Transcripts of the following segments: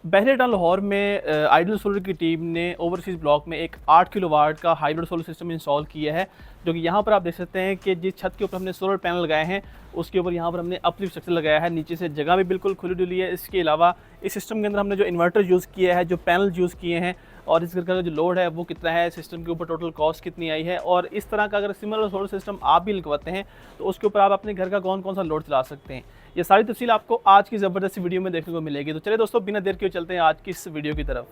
बहरेटान लाहौर में ideal solar की team ने ओवरसीज़ ब्लॉक में एक 8 किलोवाट का हाइब्रिड सोलर सिस्टम इंस्टॉल किया है, जो कि यहाँ पर आप देख सकते हैं कि जिस छत के ऊपर हमने सोलर पैनल लगाए हैं उसके ऊपर यहाँ पर हमने अपलिफ्ट स्ट्रक्चर लगाया है। नीचे से जगह भी बिल्कुल खुली डुली है। इसके अलावा इस सिस्टम के अंदर हमने जो इन्वर्टर यूज़ किया है, जो पैनल यूज़ किए हैं और इस घर का जो लोड है वो कितना है, सिस्टम के ऊपर टोटल कॉस्ट कितनी आई है, और इस तरह का अगर सिमिलर सोलर सिस्टम आप भी लगवाते हैं तो उसके ऊपर आप अपने घर का कौन कौन सा लोड चला सकते हैं, ये सारी तफसील आपको आज की ज़बरदस्त वीडियो में देखने को मिलेगी। तो चलिए दोस्तों, बिना देर के चलते हैं आज की इस वीडियो की तरफ।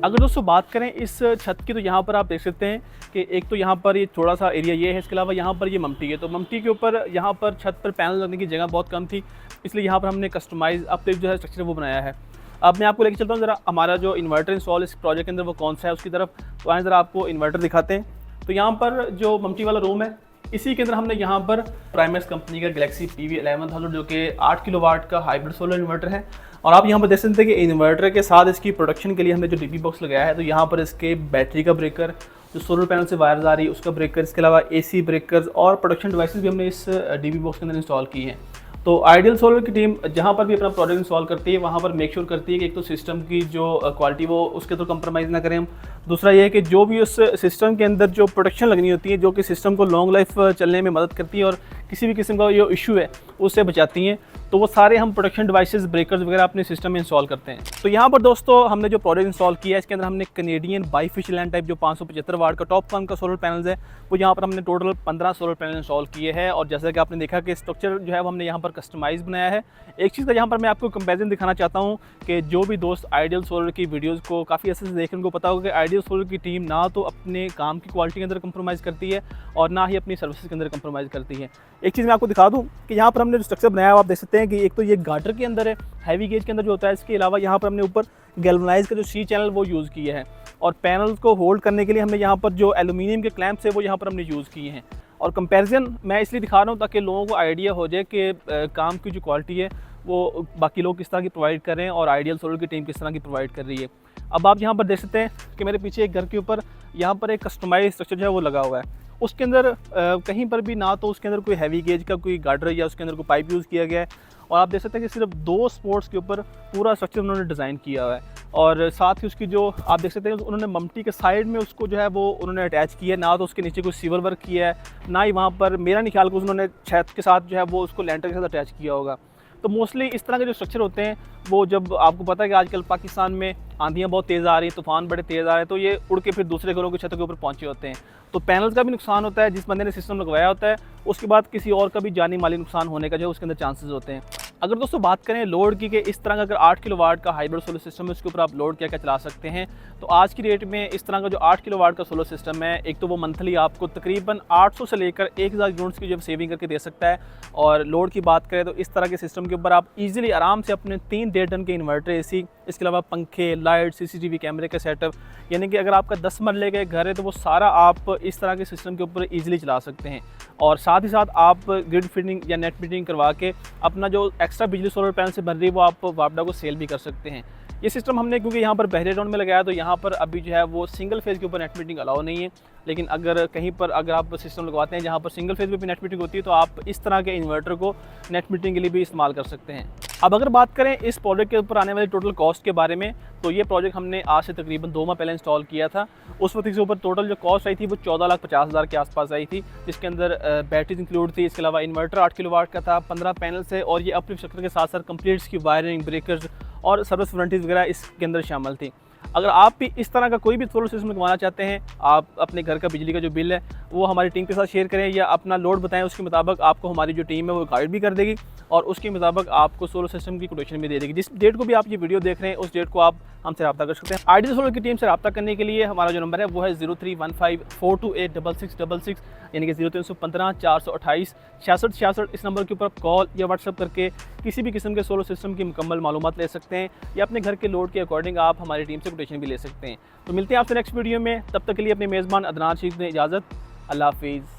अगर दोस्तों बात करें इस छत की, तो यहाँ पर आप देख सकते हैं कि एक तो यहाँ पर ये थोड़ा सा एरिया ये है, इसके अलावा यहाँ पर ये ममटी है। तो ममटी के ऊपर यहाँ पर छत पर पैनल लगने की जगह बहुत कम थी, इसलिए यहाँ पर हमने कस्टमाइज़ अपने जो है स्ट्रक्चर वो बनाया है। अब मैं आपको लेके चलता हूँ ज़रा हमारा जो इन्वर्टर इंस्टॉल इस प्रोजेक्ट के अंदर वो कौन सा है उसकी तरफ। तो आए ज़रा आपको इन्वर्टर दिखाते हैं। तो यहाँ पर जो ममटी वाला रूम है, इसी के अंदर हमने यहाँ पर प्राइमेक्स कंपनी का गैलेक्सी PV1100 जो कि 8 किलोवाट का हाइब्रिड सोलर इन्वर्टर है। और आप यहाँ पर देख सकते हैं कि इन्वर्टर के साथ इसकी प्रोडक्शन के लिए हमने जो DP बॉक्स लगाया है, तो यहाँ पर इसके बैटरी का ब्रेकर, जो सोलर पैनल से वायर्स आ रही है उसका ब्रेकर, इसके अलावा AC ब्रेकर्स और प्रोडक्शन डिवाइसेस भी हमने इस DP बॉक्स के अंदर इंस्टॉल की हैं। तो आइडियल सोलर की टीम जहाँ पर भी अपना प्रोडक्ट इंस्टॉल करती है वहाँ पर मेक श्योर करती है कि एक तो सिस्टम की जो क्वालिटी वो उसके तो कंप्रोमाइज़ ना करें हम। दूसरा ये है कि जो भी उस सिस्टम के अंदर जो प्रोटेक्शन लगनी होती है, जो कि सिस्टम को लॉन्ग लाइफ चलने में मदद करती है और किसी भी किस्म का जो इशू है उससे बचाती हैं, तो वो सारे हम प्रोटेक्शन डिवाइसेस, ब्रेकर्स वगैरह अपने सिस्टम में इंस्टॉल करते हैं। तो यहाँ पर दोस्तों हमने जो प्रोडक्ट इंस्टॉल किया है इसके अंदर हमने कैनेडियन बाईफिशियल टाइप जो 575 वाट का टॉप वन का सोलर पैनल्स है, वो यहाँ पर हमने टोटल 15 सोलर पैनल इंस्टॉल किए हैं। और जैसा कि आपने देखा कि स्ट्रक्चर जो है वो हमने यहाँ पर कस्टमाइज़ बनाया है। एक चीज़ का यहाँ पर मैं आपको कंपैरिजन दिखाना चाहता हूँ कि जो भी दोस्त आइडियल सोलर की वीडियोज़ को काफ़ी अच्छे से देखने को पता होगा कि आइडियल सोलर की टीम ना तो अपने काम की क्वालिटी के अंदर कंप्रोमाइज़ करती है और ना ही अपनी सर्विसेज के अंदर कंप्रोमाइज़ करती है। एक चीज़ मैं आपको दिखा दूँ कि यहाँ पर हमने जो स्ट्रक्चर बनाया है आप देख सकते हैं कि एक तो ये गार्टर के अंदर है, हैवी गेज के अंदर जो होता है। इसके अलावा यहाँ पर हमने ऊपर गैल्वनाइज का जो C चैनल वो यूज़ किया है, और पैनल्स को होल्ड करने के लिए हमने यहाँ पर जो एल्यूमिनियम के क्लैंप्स है वो यहाँ पर हमने यूज़ किए हैं। और कंपैरिजन मैं इसलिए दिखा रहा हूँ ताकि लोगों को आइडिया हो जाए कि काम की जो क्वालिटी है वो बाकी लोग किस तरह की प्रोवाइड कर रहे हैं और आइडियल सोलर की टीम किस तरह की प्रोवाइड कर रही है। अब आप यहाँ पर देख सकते हैं कि मेरे पीछे एक घर के ऊपर यहाँ पर एक कस्टमाइज स्ट्रक्चर जो है वो लगा हुआ है। उसके अंदर कहीं पर भी ना तो उसके अंदर कोई हैवी गेज का कोई गार्डर या उसके अंदर कोई पाइप यूज़ किया गया है, और आप देख सकते हैं कि सिर्फ 2 स्पोर्ट्स के ऊपर पूरा स्ट्रक्चर उन्होंने डिज़ाइन किया हुआ है। और साथ ही उसकी जो आप देख सकते हैं उन्होंने ममटी के साइड में उसको जो है वो उन्होंने अटैच किया है, ना तो उसके नीचे कोई सिवर वर्क किया है, ना ही वहाँ पर मेरा नहीं ख्याल को उन्होंने छत के साथ जो है वो उसको लैंटर के साथ अटैच किया होगा। तो मोस्टली इस तरह के जो स्ट्रक्चर होते हैं वो, जब आपको पता है कि आजकल पाकिस्तान में आंधियाँ बहुत तेज़ आ रही हैं, तूफ़ान बड़े तेज़ आ रहे हैं, तो ये उड़ के फिर दूसरे घरों की छतों के ऊपर पहुँचे होते हैं। तो पैनल्स का भी नुकसान होता है, जिस बंदे ने सिस्टम लगवाया होता है उसके बाद किसी और का भी जानी माली नुकसान होने का जो है उसके अंदर चांसेस होते हैं। अगर दोस्तों बात करें लोड की कि इस तरह का अगर 8 किलोवाट का हाइब्रिड सोलर सिस्टम है उसके ऊपर आप लोड क्या क्या चला सकते हैं, तो आज की डेट में इस तरह का जो 8 किलोवाट का सोलर सिस्टम है, एक तो वो मंथली आपको तकरीबन 800 से लेकर 1000 यूनिट्स की जो सेविंग करके दे सकता है। और लोड की बात करें तो इस तरह के सिस्टम के ऊपर आप इजीली आराम से अपने 3 1.5 टन के इन्वर्टर, AC, इसके अलावा पंखे, लाइट, CCTV कैमरे का सेटअप, यानी कि अगर आपका 10 मरले का घर है तो वो सारा आप इस तरह के सिस्टम के ऊपर ईजिली चला सकते हैं। और साथ ही साथ आप ग्रिड फिटिंग या नेट फिटिंग करवा के अपना जो एक्स्ट्रा बिजली सोलर पैनल से बन रही है वो आप वापडा को सेल भी कर सकते हैं। ये सिस्टम हमने क्योंकि यहाँ पर बहरेटाउन में लगाया तो यहाँ पर अभी जो है वो सिंगल फेज़ के ऊपर नेट मीटिंग अलाउ नहीं है, लेकिन अगर कहीं पर अगर आप सिस्टम लगवाते हैं जहाँ पर सिंगल फेज़ पे भी नेट मीटिंग होती है तो आप इस तरह के इन्वर्टर को नेट मीटिंग के लिए भी इस्तेमाल कर सकते हैं। अब अगर बात करें इस प्रोजेक्ट के ऊपर आने वाली टोटल कॉस्ट के बारे में, तो ये प्रोजेक्ट हमने आज से तकरीबन 2 माह पहले इंस्टॉल किया था। उस वक्त इसके ऊपर टोटल जो कॉस्ट आई थी वो 14,50,000 के आसपास आई थी, जिसके अंदर बैटरीज इंक्लूड थी, इसके अलावा इन्वर्टर 8 किलोवाट का था, 15 पैनल से, और ये अपलिफ्ट स्ट्रक्चर के साथ साथ कंप्लीट इसकी वायरिंग, ब्रेकर्स और सर्विस वारंटीज़ वगैरह इसके अंदर शामिल थी। अगर आप भी इस तरह का कोई भी सोलर सिस्टम लगवाना चाहते हैं, आप अपने घर का बिजली का जो बिल है वो हमारी टीम के साथ शेयर करें या अपना लोड बताएं, उसके मुताबिक आपको हमारी जो टीम है वो गाइड भी कर देगी और उसके मुताबिक आपको सोलर सिस्टम की कोटेशन भी दे देगी। जिस डेट को भी आप ये वीडियो देख रहे हैं उस डेट को आप हमसे रब्ता कर सकते हैं। आइडियल सोलर की टीम से रब्ता करने के लिए हमारा जो नंबर है वो है 0315428666, यानी कि 0315 428 6666। इस नंबर के ऊपर आप कॉल या व्हाट्सअप करके किसी भी किस्म के सोलर सिस्टम की मुकम्मल मालूमात ले सकते हैं या अपने घर के लोड के अकॉर्डिंग आप हमारी टीम से कोटेशन भी ले सकते हैं। तो मिलते हैं आपसे नेक्स्ट वीडियो में, तब तक के लिए अपने मेज़बान अदनान शीख ने इजाज़त। अल्लाह हाफिज़।